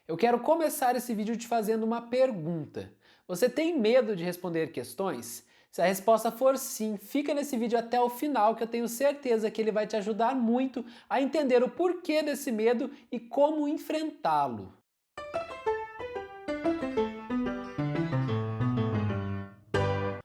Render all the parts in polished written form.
Eu quero começar esse vídeo te fazendo uma pergunta. Você tem medo de responder questões? Se a resposta for sim, fica nesse vídeo até o final que eu tenho certeza que ele vai te ajudar muito a entender o porquê desse medo e como enfrentá-lo.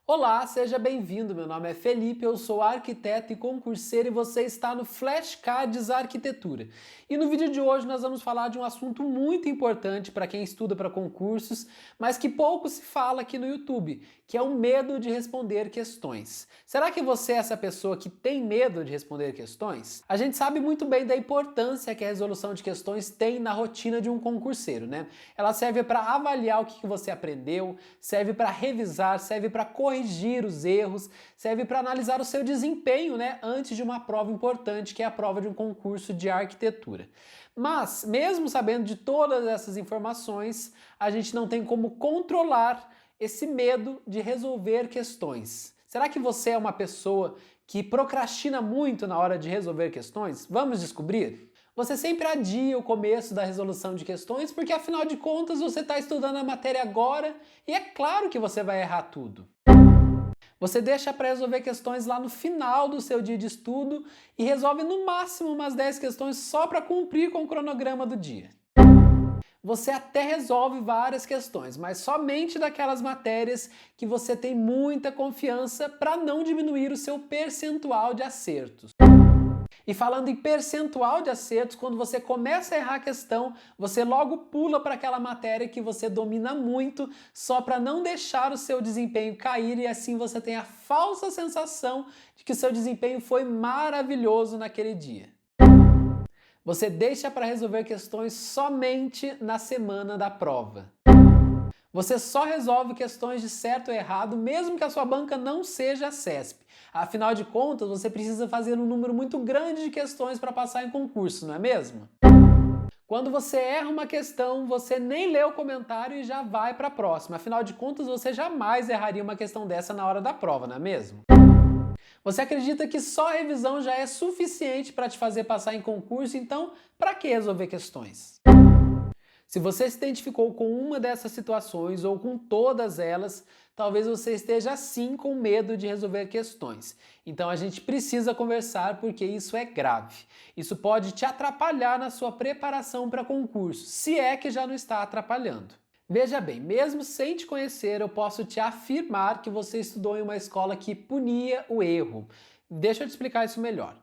Olá, seja bem-vindo. Meu nome é Felipe, eu sou arquiteto e concurseiro e você está no Flashcards Arquitetura. E no vídeo de hoje nós vamos falar de um assunto muito importante para quem estuda para concursos, mas que pouco se fala aqui no YouTube, que é o medo de responder questões. Será que você é essa pessoa que tem medo de responder questões? A gente sabe muito bem da importância que a resolução de questões tem na rotina de um concurseiro, né? Ela serve para avaliar o que você aprendeu, serve para revisar, serve para corrigir os erros, serve para analisar o seu desempenho, né, antes de uma prova importante, que é a prova de um concurso de arquitetura. Mas, mesmo sabendo de todas essas informações, a gente não tem como controlar esse medo de resolver questões. Será que você é uma pessoa que procrastina muito na hora de resolver questões? Vamos descobrir? Você sempre adia o começo da resolução de questões porque, afinal de contas, você está estudando a matéria agora e é claro que você vai errar tudo. Você deixa para resolver questões lá no final do seu dia de estudo e resolve no máximo umas 10 questões só para cumprir com o cronograma do dia. Você até resolve várias questões, mas somente daquelas matérias que você tem muita confiança para não diminuir o seu percentual de acertos. E falando em percentual de acertos, quando você começa a errar a questão, você logo pula para aquela matéria que você domina muito, só para não deixar o seu desempenho cair e assim você tem a falsa sensação de que o seu desempenho foi maravilhoso naquele dia. Você deixa para resolver questões somente na semana da prova. Você só resolve questões de certo ou errado, mesmo que a sua banca não seja a CESP. Afinal de contas, você precisa fazer um número muito grande de questões para passar em concurso, não é mesmo? Quando você erra uma questão, você nem lê o comentário e já vai para a próxima. Afinal de contas, você jamais erraria uma questão dessa na hora da prova, não é mesmo? Você acredita que só a revisão já é suficiente para te fazer passar em concurso, então para que resolver questões? Se você se identificou com uma dessas situações ou com todas elas, talvez você esteja sim com medo de resolver questões. Então a gente precisa conversar porque isso é grave. Isso pode te atrapalhar na sua preparação para concurso, se é que já não está atrapalhando. Veja bem, mesmo sem te conhecer, eu posso te afirmar que você estudou em uma escola que punia o erro. Deixa eu te explicar isso melhor.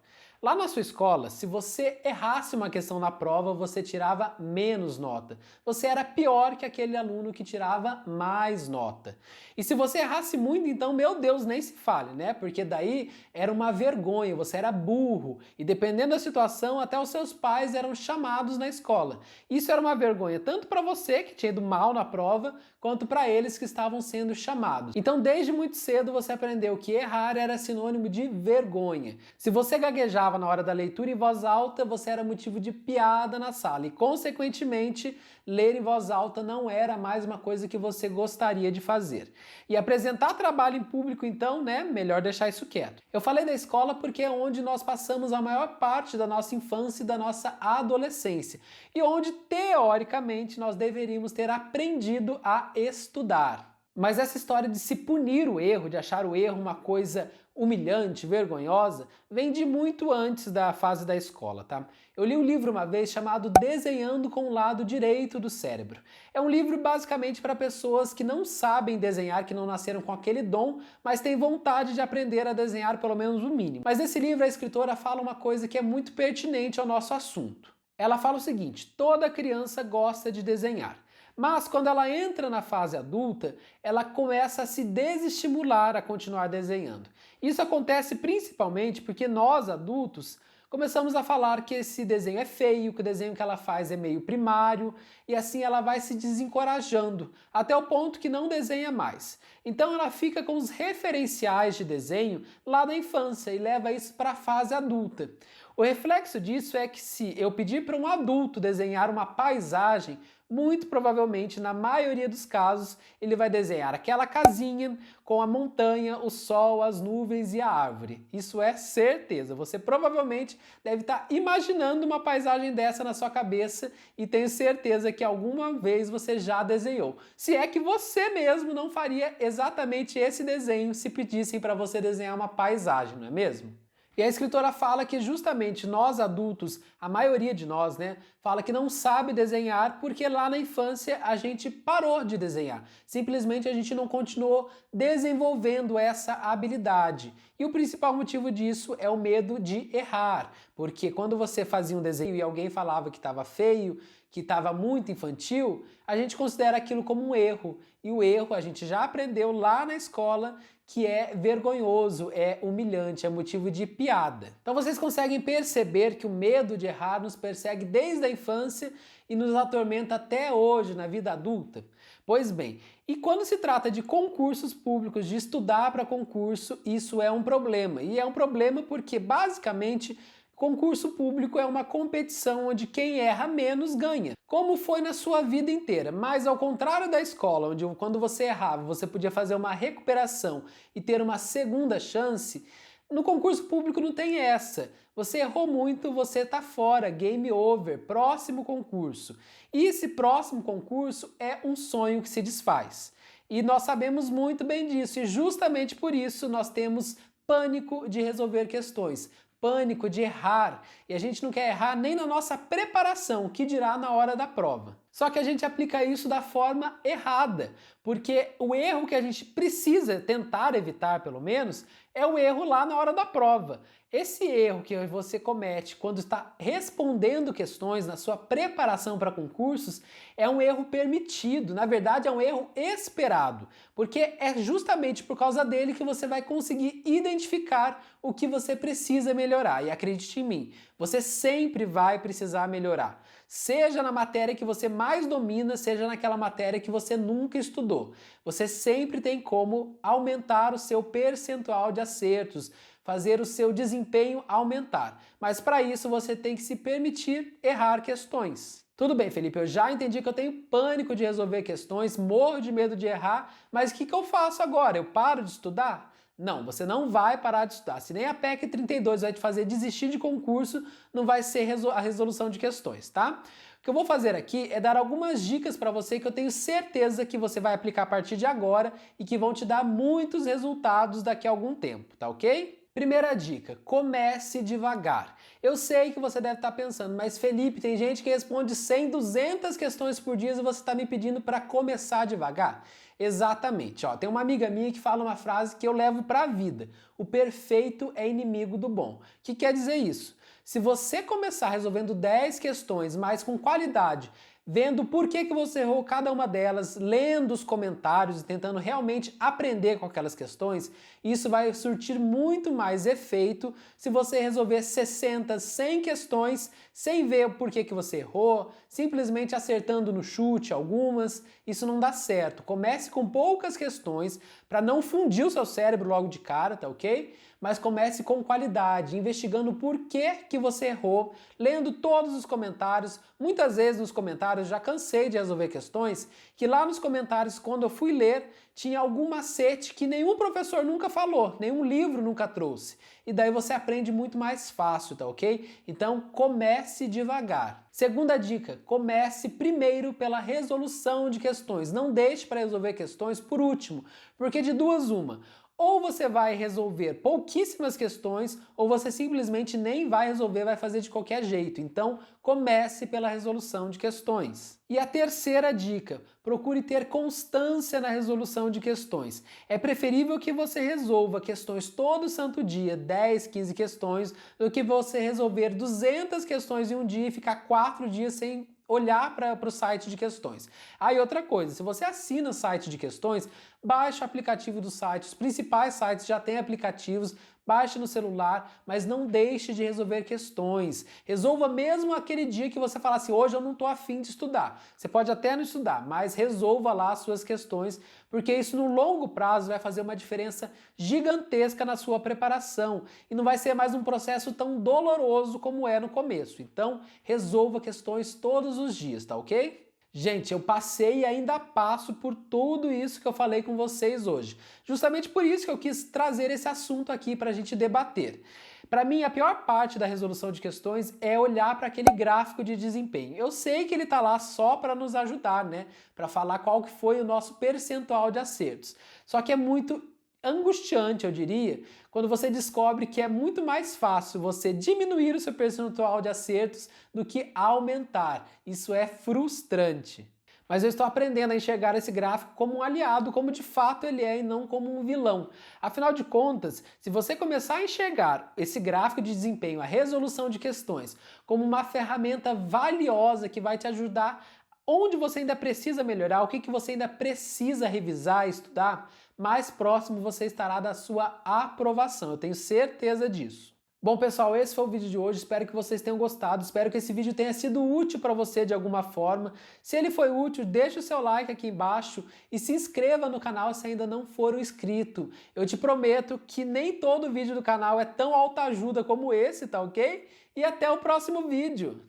Lá na sua escola, se você errasse uma questão na prova, você tirava menos nota. Você era pior que aquele aluno que tirava mais nota. E se você errasse muito, então, meu Deus, nem se fale, né? Porque daí era uma vergonha, você era burro. E dependendo da situação, até os seus pais eram chamados na escola. Isso era uma vergonha tanto para você, que tinha ido mal na prova, quanto para eles que estavam sendo chamados. Então, desde muito cedo, você aprendeu que errar era sinônimo de vergonha. Se você gaguejava na hora da leitura em voz alta, você era motivo de piada na sala e, consequentemente, ler em voz alta não era mais uma coisa que você gostaria de fazer. E apresentar trabalho em público, então, né, melhor deixar isso quieto. Eu falei da escola porque é onde nós passamos a maior parte da nossa infância e da nossa adolescência e onde, teoricamente, nós deveríamos ter aprendido a estudar. Mas essa história de se punir o erro, de achar o erro uma coisa humilhante, vergonhosa, vem de muito antes da fase da escola, tá? Eu li um livro uma vez chamado Desenhando com o Lado Direito do Cérebro. É um livro basicamente para pessoas que não sabem desenhar, que não nasceram com aquele dom, mas têm vontade de aprender a desenhar pelo menos o mínimo. Mas nesse livro a escritora fala uma coisa que é muito pertinente ao nosso assunto. Ela fala o seguinte: toda criança gosta de desenhar. Mas quando ela entra na fase adulta, ela começa a se desestimular a continuar desenhando. Isso acontece principalmente porque nós, adultos, começamos a falar que esse desenho é feio, que o desenho que ela faz é meio primário, e assim ela vai se desencorajando, até o ponto que não desenha mais. Então ela fica com os referenciais de desenho lá da infância e leva isso para a fase adulta. O reflexo disso é que se eu pedir para um adulto desenhar uma paisagem, muito provavelmente, na maioria dos casos, ele vai desenhar aquela casinha com a montanha, o sol, as nuvens e a árvore. Isso é certeza. Você provavelmente deve estar imaginando uma paisagem dessa na sua cabeça e tenho certeza que alguma vez você já desenhou. Se é que você mesmo não faria exatamente esse desenho se pedissem para você desenhar uma paisagem, não é mesmo? E a escritora fala que justamente nós adultos, a maioria de nós, né, fala que não sabe desenhar porque lá na infância a gente parou de desenhar. Simplesmente a gente não continuou desenvolvendo essa habilidade. E o principal motivo disso é o medo de errar, porque quando você fazia um desenho e alguém falava que estava feio, que estava muito infantil, a gente considera aquilo como um erro. E o erro a gente já aprendeu lá na escola que é vergonhoso, é humilhante, é motivo de piada. Então vocês conseguem perceber que o medo de errar nos persegue desde a infância e nos atormenta até hoje na vida adulta? Pois bem, e quando se trata de concursos públicos, de estudar para concurso, isso é um problema. E é um problema porque basicamente concurso público é uma competição onde quem erra menos ganha, como foi na sua vida inteira. Mas ao contrário da escola, onde quando você errava você podia fazer uma recuperação e ter uma segunda chance, no concurso público não tem essa. Você errou muito, você está fora, game over, próximo concurso. E esse próximo concurso é um sonho que se desfaz. E nós sabemos muito bem disso, e justamente por isso nós temos pânico de resolver questões, pânico de errar, e a gente não quer errar nem na nossa preparação, que dirá na hora da prova. Só que a gente aplica isso da forma errada, porque o erro que a gente precisa tentar evitar, pelo menos, é o erro lá na hora da prova. Esse erro que você comete quando está respondendo questões na sua preparação para concursos é um erro permitido, na verdade é um erro esperado, porque é justamente por causa dele que você vai conseguir identificar o que você precisa melhorar. E acredite em mim, você sempre vai precisar melhorar. Seja na matéria que você mais domina, seja naquela matéria que você nunca estudou. Você sempre tem como aumentar o seu percentual de acertos, fazer o seu desempenho aumentar. Mas para isso você tem que se permitir errar questões. Tudo bem, Felipe, eu já entendi que eu tenho pânico de resolver questões, morro de medo de errar, mas o que eu faço agora? Eu paro de estudar? Não, você não vai parar de estudar. Se nem a PEC 32 vai te fazer desistir de concurso, não vai ser a resolução de questões, tá? O que eu vou fazer aqui é dar algumas dicas para você que eu tenho certeza que você vai aplicar a partir de agora e que vão te dar muitos resultados daqui a algum tempo, tá ok? Primeira dica, comece devagar. Eu sei que você deve estar pensando, mas Felipe, tem gente que responde 100, 200 questões por dia e você está me pedindo para começar devagar? Exatamente, ó, tem uma amiga minha que fala uma frase que eu levo para a vida: o perfeito é inimigo do bom. O que quer dizer isso? Se você começar resolvendo 10 questões, mas com qualidade, vendo por que você errou cada uma delas, lendo os comentários e tentando realmente aprender com aquelas questões, isso vai surtir muito mais efeito se você resolver 60, 100 questões sem ver o porquê que você errou, simplesmente acertando no chute algumas. Isso não dá certo. Comece com poucas questões para não fundir o seu cérebro logo de cara, tá ok? Mas comece com qualidade, investigando o porquê que você errou, lendo todos os comentários. Muitas vezes nos comentários, já cansei de resolver questões, que lá nos comentários, quando eu fui ler, tinha algum macete que nenhum professor nunca falou, nenhum livro nunca trouxe. E daí você aprende muito mais fácil, tá ok? Então comece devagar. Segunda dica, comece primeiro pela resolução de questões. Não deixe para resolver questões por último, porque de duas uma. Ou você vai resolver pouquíssimas questões, ou você simplesmente nem vai resolver, vai fazer de qualquer jeito. Então, comece pela resolução de questões. E a terceira dica, procure ter constância na resolução de questões. É preferível que você resolva questões todo santo dia, 10, 15 questões, do que você resolver 200 questões em um dia e ficar 4 dias sem olhar para o site de questões. Aí outra coisa, se você assina o site de questões, baixe o aplicativo do site, os principais sites já têm aplicativos, baixe no celular, mas não deixe de resolver questões. Resolva mesmo aquele dia que você fala assim, hoje eu não estou afim de estudar. Você pode até não estudar, mas resolva lá as suas questões, porque isso no longo prazo vai fazer uma diferença gigantesca na sua preparação e não vai ser mais um processo tão doloroso como é no começo. Então, resolva questões todos os dias, tá ok? Gente, eu passei e ainda passo por tudo isso que eu falei com vocês hoje. Justamente por isso que eu quis trazer esse assunto aqui para a gente debater. Para mim, a pior parte da resolução de questões é olhar para aquele gráfico de desempenho. Eu sei que ele está lá só para nos ajudar, né? Para falar qual que foi o nosso percentual de acertos. Só que é muito angustiante, eu diria, quando você descobre que é muito mais fácil você diminuir o seu percentual de acertos do que aumentar. Isso é frustrante. Mas eu estou aprendendo a enxergar esse gráfico como um aliado, como de fato ele é, e não como um vilão. Afinal de contas, se você começar a enxergar esse gráfico de desempenho, a resolução de questões, como uma ferramenta valiosa que vai te ajudar onde você ainda precisa melhorar, o que você ainda precisa revisar, estudar, mais próximo você estará da sua aprovação. Eu tenho certeza disso. Bom, pessoal, esse foi o vídeo de hoje. Espero que vocês tenham gostado. Espero que esse vídeo tenha sido útil para você de alguma forma. Se ele foi útil, deixa o seu like aqui embaixo e se inscreva no canal se ainda não for inscrito. Eu te prometo que nem todo vídeo do canal é tão autoajuda como esse, tá ok? E até o próximo vídeo.